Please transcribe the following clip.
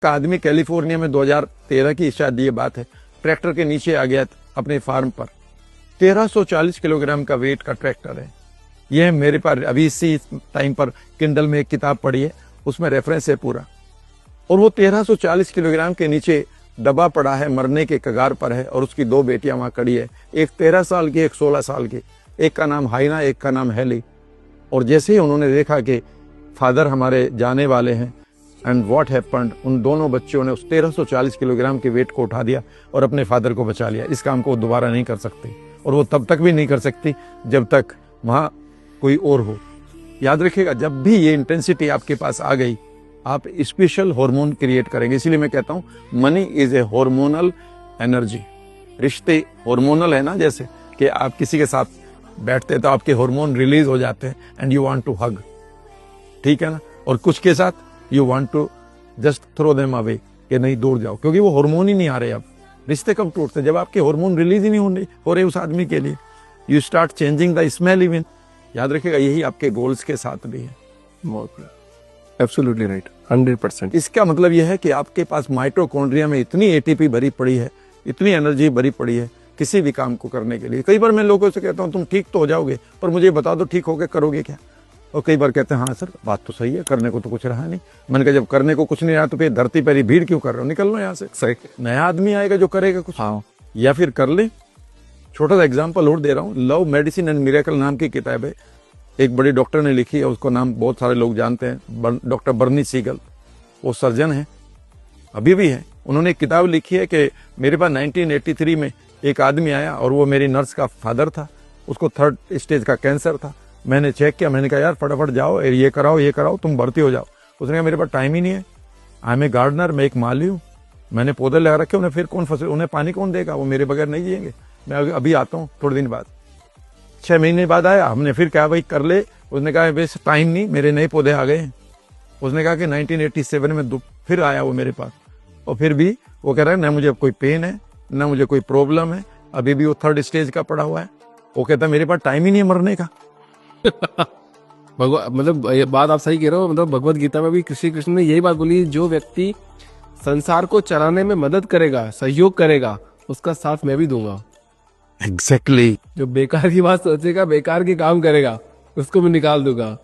का आदमी कैलिफोर्निया में 2013 की शायद ये बात है, ट्रैक्टर के नीचे आ गया अपने फार्म पर। 1340 किलोग्राम का वेट का ट्रैक्टर है। ये मेरे पास अभी इसी टाइम पर किंडल में एक किताब पढ़ी है, उसमें रेफरेंस है पूरा। और वो 1340 किलोग्राम के नीचे दबा पड़ा है, मरने के कगार पर है, और उसकी दो बेटियां वहां खड़ी है, एक 13 साल की, एक 16 साल की। एक का नाम हाइना, एक का नाम हेली। और जैसे ही उन्होंने देखा कि फादर हमारे जाने वाले हैं, एंड व्हाट हैपेंड, उन दोनों बच्चों ने उस 1340 किलोग्राम के वेट को उठा दिया और अपने फादर को बचा लिया। इस काम को वो दोबारा नहीं कर सकती, और वो तब तक भी नहीं कर सकती जब तक वहां कोई और हो। याद रखिएगा, जब भी ये इंटेंसिटी आपके पास आ गई, आप स्पेशल हार्मोन क्रिएट करेंगे। इसीलिए मैं कहता हूं money is a hormonal energy. रिश्ते हार्मोनल है ना, जैसे कि आप किसी के साथ बैठते तो आपके हार्मोन रिलीज हो जाते हैं and you want to hug, ठीक है ना। और कुछ के साथ you want to just throw them away, कि नहीं दूर जाओ, क्योंकि वो हार्मोन ही नहीं आ रहे। अब रिश्ते कब टूटते? जब आपके हार्मोन रिलीज ही नहीं हो रहे उस आदमी के लिए। You start changing the smell even. याद रखिएगा, यही आपके गोल्स के साथ भी है। Absolutely right, 100%। इसका मतलब यह है कि आपके पास माइटोकॉन्ड्रिया में इतनी एटीपी भरी पड़ी है, इतनी एनर्जी भरी पड़ी है किसी भी काम को करने के लिए। कई बार मैं लोगों से कहता हूं तुम ठीक तो हो जाओगे, पर मुझे बता दो ठीक होके करोगे क्या। और कई बार कहते हैं हाँ सर बात तो सही है, करने को तो कुछ रहा नहीं। मैंने कहा जब करने को कुछ नहीं रहा तो फिर धरती पर ही भीड़ क्यों कर रहे हो, निकल लो यहाँ से। सही, नया आदमी आएगा जो करेगा कुछ। हाँ, या फिर कर ले। छोटा सा एग्जाम्पल और दे रहा हूँ, लव मेडिसिन एंड मिरेकल नाम की किताब है, एक बड़ी डॉक्टर ने लिखी है, उसको नाम बहुत सारे लोग जानते हैं, डॉक्टर बर्नी सीगल। वो सर्जन है, अभी भी है। उन्होंने एक किताब लिखी है कि मेरे पास 1983 में एक आदमी आया और वो मेरी नर्स का फादर था, उसको 3rd स्टेज का कैंसर था। मैंने चेक किया, मैंने कहा यार फटाफट जाओ, ये कराओ, तुम भर्ती हो जाओ। उसने कहा मेरे पास टाइम ही नहीं है, आई एम ए गार्डनर, मैं एक माली हूँ, मैंने पौधे लगा रखे, उन्हें फिर कौन फसल, उन्हें पानी कौन देगा, वो मेरे बगैर नहीं जिएंगे, मैं अभी आता हूँ थोड़े दिन बाद। 6 महीने बाद आया, हमने फिर कहा भाई कर ले। उसने कहा वैसे टाइम नहीं, मेरे नए पौधे आ गए हैं। उसने कहा कि 1987 में फिर आया वो मेरे पास, और फिर भी वो कह रहा है ना मुझे कोई पेन है, ना मुझे कोई प्रॉब्लम है, अभी भी वो 3rd स्टेज का पड़ा हुआ है। वो कहता है मेरे पास टाइम ही नहीं है मरने का। मतलब ये बात आप सही कह रहे हो। मतलब भगवत गीता में भी श्री कृष्ण ने यही बात बोली, जो व्यक्ति संसार को चलाने में मदद करेगा, सहयोग करेगा, उसका साथ मैं भी दूंगा। एग्जैक्टली। जो बेकार की बात सोचेगा, बेकार के काम करेगा, उसको भी निकाल दूंगा।